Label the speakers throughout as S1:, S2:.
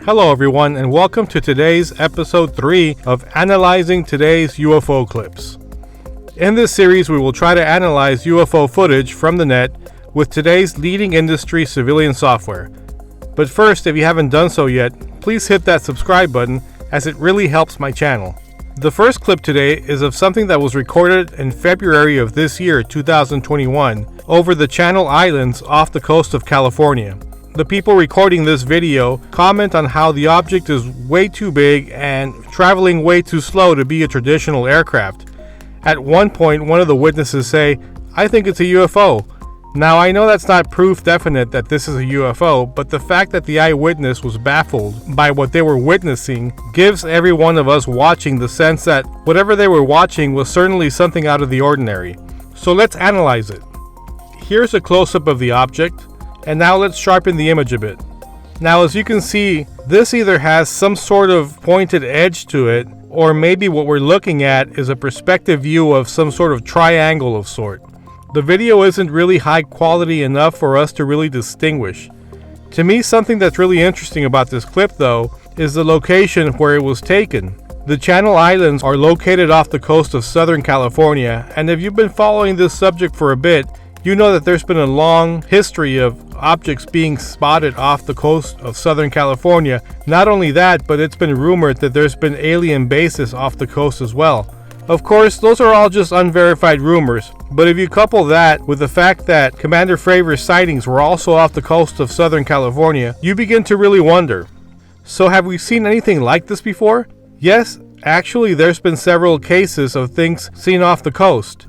S1: Hello everyone, and welcome to today's episode 3 of Analyzing Today's UFO Clips. In this series, we will try to analyze UFO footage from the net with today's leading industry civilian software. But first, if you haven't done so yet, please hit that subscribe button as it really helps my channel. The first clip today is of something that was recorded in February of this year, 2021, over the Channel Islands off the coast of California. The people recording this video comment on how the object is way too big and traveling way too slow to be a traditional aircraft. At one point, one of the witnesses say, "I think it's a UFO." Now, I know that's not proof definite that this is a UFO, but the fact that the eyewitness was baffled by what they were witnessing gives every one of us watching the sense that whatever they were watching was certainly something out of the ordinary. So let's analyze it. Here's a close-up of the object. And now let's sharpen the image a bit. Now, as you can see, this either has some sort of pointed edge to it, or maybe what we're looking at is a perspective view of some sort of triangle of sort. The video isn't really high quality enough for us to really distinguish. To me, something that's really interesting about this clip, though, is the location where it was taken. The Channel Islands are located off the coast of Southern California, and if you've been following this subject for a bit, you know that there's been a long history of objects being spotted off the coast of Southern California. Not only that, but it's been rumored that there's been alien bases off the coast as well. Of course, those are all just unverified rumors, but if you couple that with the fact that Commander Fraver's sightings were also off the coast of Southern California, you begin to really wonder. So have we seen anything like this before? Yes, actually there's been several cases of things seen off the coast.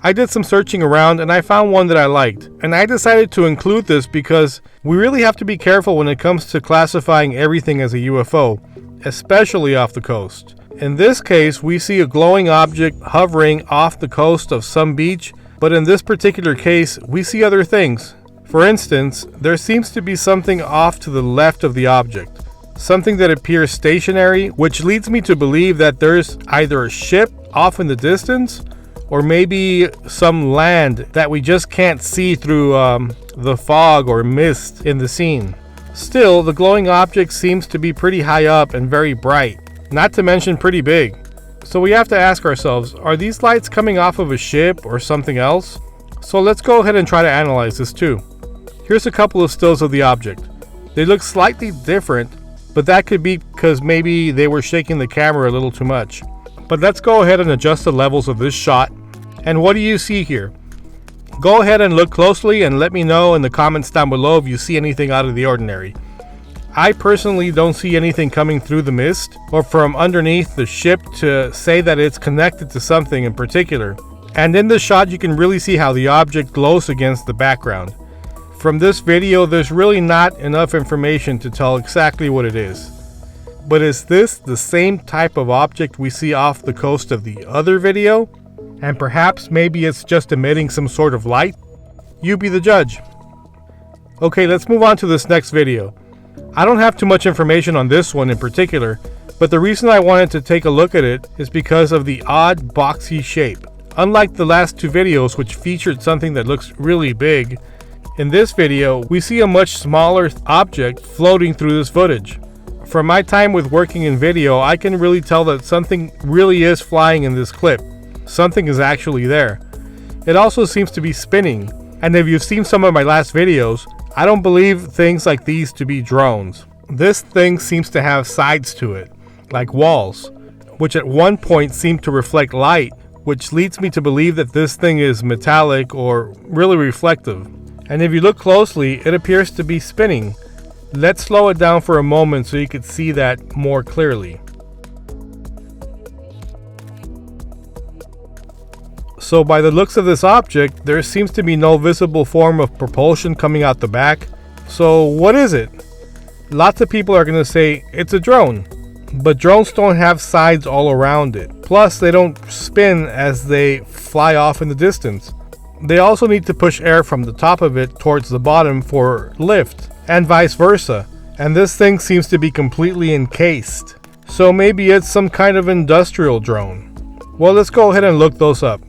S1: I did some searching around and I found one that I liked, and I decided to include this because we really have to be careful when it comes to classifying everything as a UFO, especially off the coast. In this case, we see a glowing object hovering off the coast of some beach, but in this particular case, we see other things. For instance, there seems to be something off to the left of the object, something that appears stationary, which leads me to believe that there's either a ship off in the distance, or maybe some land that we just can't see through the fog or mist in the scene. Still, the glowing object seems to be pretty high up and very bright, not to mention pretty big. So we have to ask ourselves, are these lights coming off of a ship or something else? So let's go ahead and try to analyze this too. Here's a couple of stills of the object. They look slightly different, but that could be because maybe they were shaking the camera a little too much. But let's go ahead and adjust the levels of this shot. And what do you see here? Go ahead and look closely and let me know in the comments down below if you see anything out of the ordinary. I personally don't see anything coming through the mist or from underneath the ship to say that it's connected to something in particular. And in this shot, you can really see how the object glows against the background. From this video, there's really not enough information to tell exactly what it is. But is this the same type of object we see off the coast of the other video? And perhaps maybe it's just emitting some sort of light? You be the judge. Okay, let's move on to this next video. I don't have too much information on this one in particular, but the reason I wanted to take a look at it is because of the odd boxy shape. Unlike the last two videos, which featured something that looks really big, in this video we see a much smaller object floating through this footage. From my time with working in video, I can really tell that something really is flying in this clip. Something is actually there. It also seems to be spinning, and if you've seen some of my last videos, I don't believe things like these to be drones. This thing seems to have sides to it, like walls, which at one point seem to reflect light, which leads me to believe that this thing is metallic or really reflective. And if you look closely, it appears to be spinning. Let's slow it down for a moment so you can see that more clearly. So by the looks of this object, there seems to be no visible form of propulsion coming out the back. So what is it? Lots of people are going to say it's a drone, but drones don't have sides all around it. Plus, they don't spin as they fly off in the distance. They also need to push air from the top of it towards the bottom for lift, and vice versa. And this thing seems to be completely encased. So maybe it's some kind of industrial drone. Well, let's go ahead and look those up.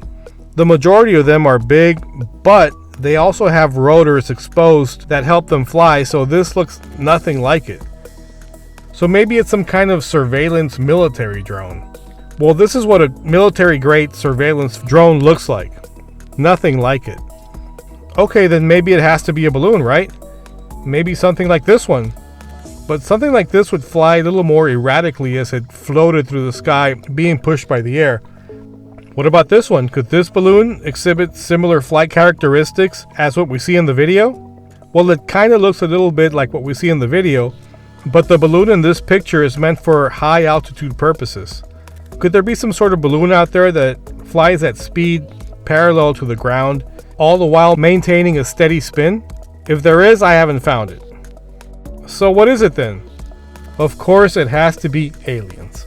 S1: The majority of them are big, but they also have rotors exposed that help them fly, so this looks nothing like it. So maybe it's some kind of surveillance military drone. Well, this is what a military-grade surveillance drone looks like. Nothing like it. Okay, then maybe it has to be a balloon, right? Maybe something like this one. But something like this would fly a little more erratically as it floated through the sky, being pushed by the air. What about this one? Could this balloon exhibit similar flight characteristics as what we see in the video? Well, it kind of looks a little bit like what we see in the video, but the balloon in this picture is meant for high altitude purposes. Could there be some sort of balloon out there that flies at speed parallel to the ground, all the while maintaining a steady spin? If there is, I haven't found it. So what is it then? Of course it has to be aliens.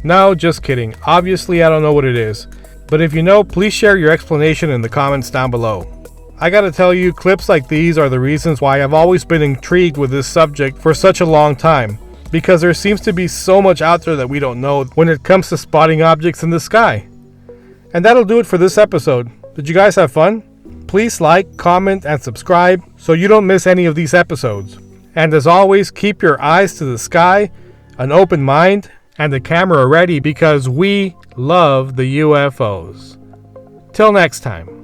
S1: No, just kidding. Obviously I don't know what it is. But if you know, please share your explanation in the comments down below. I gotta tell you, clips like these are the reasons why I've always been intrigued with this subject for such a long time. Because there seems to be so much out there that we don't know when it comes to spotting objects in the sky. And that'll do it for this episode. Did you guys have fun? Please like, comment, and subscribe so you don't miss any of these episodes. And as always, keep your eyes to the sky, an open mind, and the camera ready because we love the UFOs. Till next time.